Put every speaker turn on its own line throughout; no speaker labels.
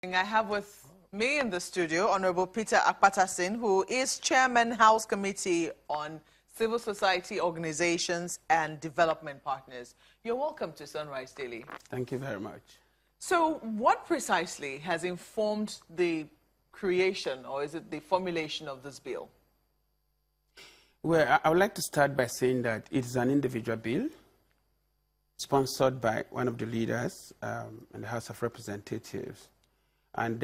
I have with me in the studio Honorable Pt.1, who is Chairman House Committee on Civil Society Organizations and Development Partners. You're welcome to Sunrise Daily.
Thank you very much.
So what precisely has informed the creation, or is it the formulation of this bill?
Well, I would like to start by saying that it is an individual bill sponsored by one of the leaders in the House of Representatives. And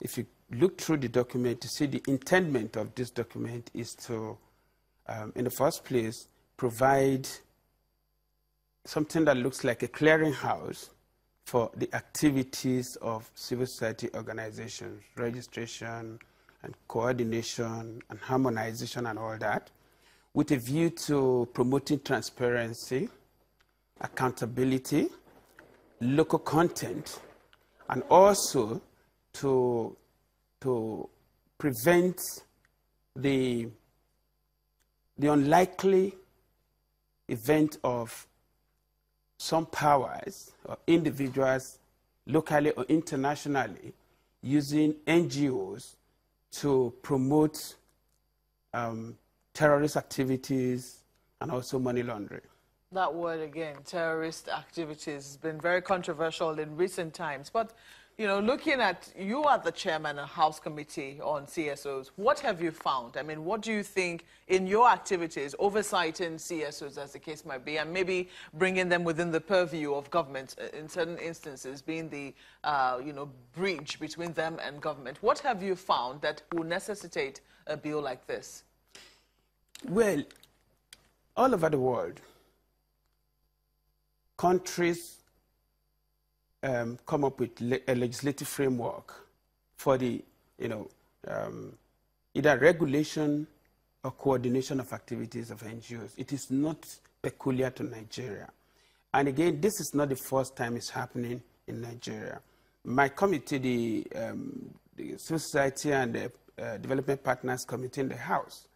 if you look through the document, you see the intendment of this document is to, in the first place, provide something that looks like a clearinghouse for the activities of civil society organizations, registration and coordination and harmonization and all that, with a view to promoting transparency, accountability, local content, and also to prevent the unlikely event of some powers or individuals, locally or internationally, using NGOs to promote terrorist activities and also money laundering.
That word again, terrorist activities, has been very controversial in recent times. But, you know, looking at, you are the chairman of House Committee on CSOs. What have you found? I mean, what do you think in your activities, oversighting CSOs as the case might be, and maybe bringing them within the purview of government in certain instances, being the, you know, bridge between them and government? What have you found that will necessitate a bill like this?
Well, all over the world, countries come up with a legislative framework for the, you know, either regulation or coordination of activities of NGOs. It is not peculiar to Nigeria. And again, this is not the first time it's happening in Nigeria. My committee, the Civil Society and the Development Partners Committee in the House,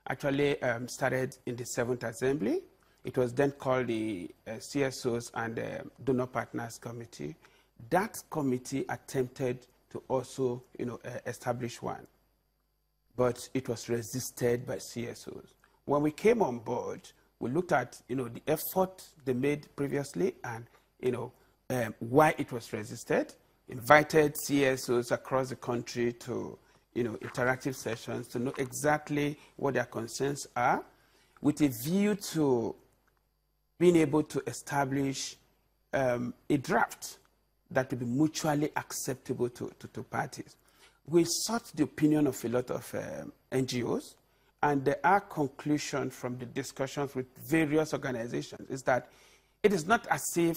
actually started in the 7th Assembly. It was then called the CSOs and the Donor Partners Committee. That committee attempted to also, you know, establish one, but it was resisted by CSOs. When we came on board, we looked at, you know, the effort they made previously and, you know, why it was resisted. Invited CSOs across the country to, you know, interactive sessions to know exactly what their concerns are, with a view to being able to establish a draft that will be mutually acceptable to parties. We sought the opinion of a lot of NGOs, and our conclusion from the discussions with various organizations is that it is not as if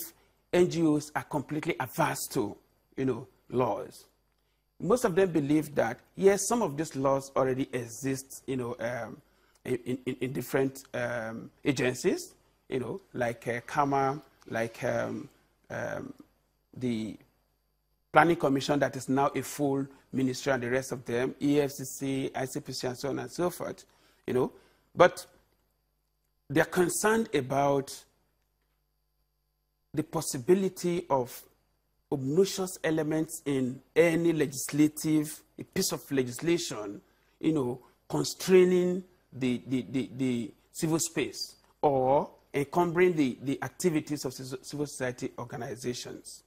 NGOs are completely averse to, you know, laws. Most of them believe that, yes, some of these laws already exist, you know, in different agencies, you know, like KAMA, like the Planning Commission that is now a full ministry and the rest of them, EFCC, ICPC, and so on and so forth, you know. But they are concerned about the possibility of obnoxious elements in any legislative, a piece of legislation, you know, constraining the civil space or encumbering the activities of civil society organizations.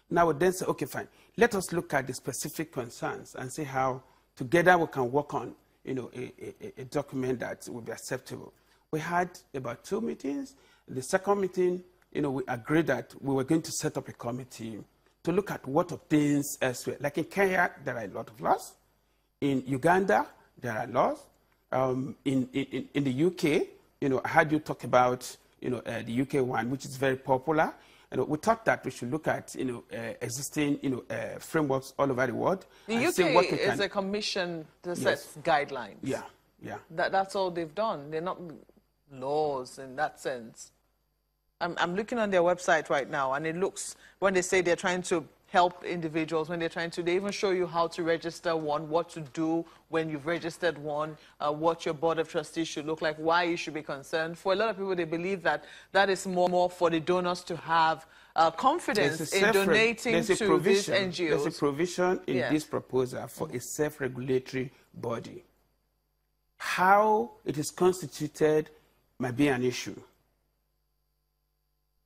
Now we then say, okay, fine, let us look at the specific concerns and see how together we can work on, you know, a document that will be acceptable. We had about 2 meetings. The second meeting, you know, we agreed that we were going to set up a committee to look at what obtains elsewhere. Like in Kenya, there are a lot of laws. In Uganda, there are laws. In the UK, you know, I heard you talk about, you know, the UK one, which is very popular. You know, we thought that we should look at, you know, existing, you know, frameworks all over the world.
The UK is a commission that sets guidelines.
Yeah, yeah.
That's all they've done. They're not laws in that sense. I'm looking on their website right now, and it looks, when they say they're trying to help individuals, when they're trying to, they even show you how to register one, what to do when you've registered one, what your board of trustees should look like, why you should be concerned. For a lot of people, they believe that that is more for the donors to have confidence in donating to these NGOs.
There's a provision in this proposal for a self-regulatory body. How it is constituted might be an issue.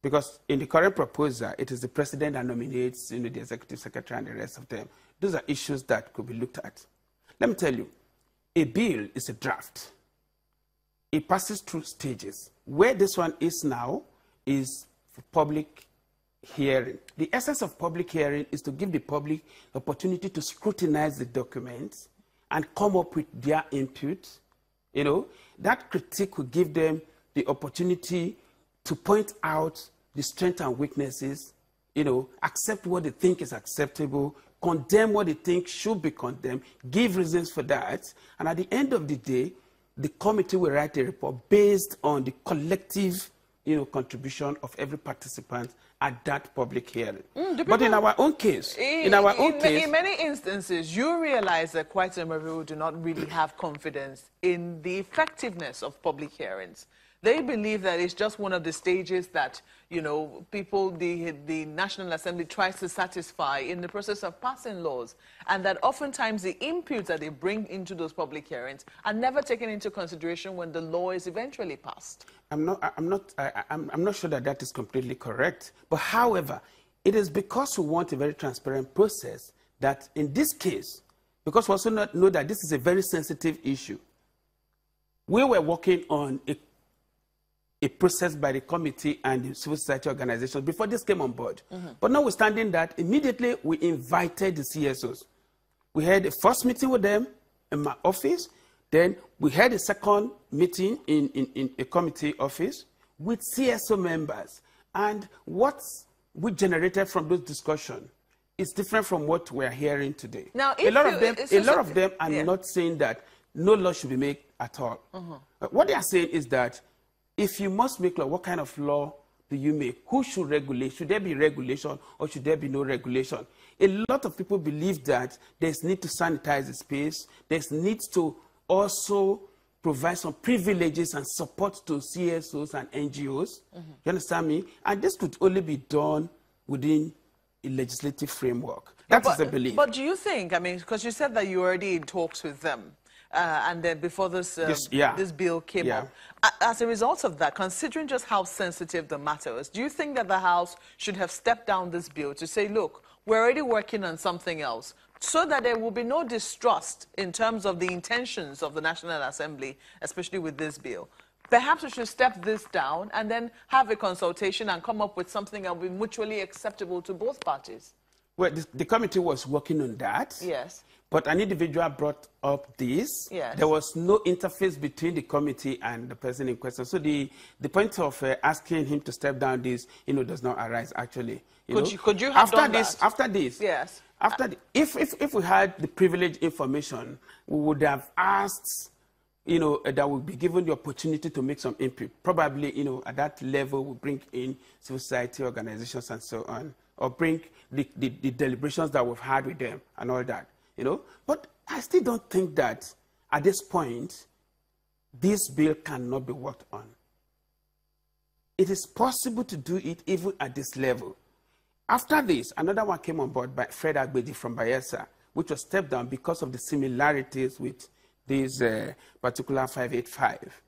Because in the current proposal, it is the president that nominates the executive secretary and the rest of them. Those are issues that could be looked at. Let me tell you, a bill is a draft. It passes through stages. Where this one is now is for public hearing. The essence of public hearing is to give the public the opportunity to scrutinize the documents and come up with their input. You know, that critique will give them the opportunity to point out the strengths and weaknesses, you know, accept what they think is acceptable, condemn what they think should be condemned, give reasons for that, and at the end of the day, the committee will write a report based on the collective, you know, contribution of every participant at that public hearing. But in our own case, in many
instances, you realize that quite a number of people do not really have confidence in the effectiveness of public hearings. They believe that it's just one of the stages that, you know, people, the National Assembly tries to satisfy in the process of passing laws, and that oftentimes the inputs that they bring into those public hearings are never taken into consideration when the law is eventually passed.
I'm not sure that that is completely correct. But however, it is because we want a very transparent process that in this case, because we also know that this is a very sensitive issue, we were working on a process by the committee and the civil society organizations before this came on board. But notwithstanding that, immediately we invited the CSOs. We had a first meeting with them in my office. Then we had a second meeting in a committee office with CSO members. And what we generated from those discussions is different from what we're hearing today.
Now,
a lot of them are not saying that no law should be made at all. What they are saying is that if you must make law, what kind of law do you make? Who should regulate? Should there be regulation or should there be no regulation? A lot of people believe that there's need to sanitize the space. There's need to also provide some privileges and support to CSOs and NGOs. You understand me? And this could only be done within a legislative framework. That is the belief.
But do you think, I mean, because you said that you were already in talks with them, and then before this bill came up. As a result of that, considering just how sensitive the matter is, do you think that the House should have stepped down this bill to say, look, we're already working on something else, so that there will be no distrust in terms of the intentions of the National Assembly, especially with this bill? Perhaps we should step this down and then have a consultation and come up with something that will be mutually acceptable to both parties.
Well, the committee was working on that.
Yes.
But an individual brought up this.
Yes.
There was no interface between the committee and the person in question. So the point of asking him to step down this, you know, does not arise actually.
Could you have done that?
After this,
yes.
If we had the privileged information, we would have asked, you know, that would be given the opportunity to make some input. Probably, you know, at that level, we bring in civil society organizations and so on, or bring the deliberations that we've had with them and all that. You know, but I still don't think that at this point, this bill cannot be worked on. It is possible to do it even at this level. After this, another one came on board by Fred Agbedi from Bayelsa, which was stepped down because of the similarities with this particular 585.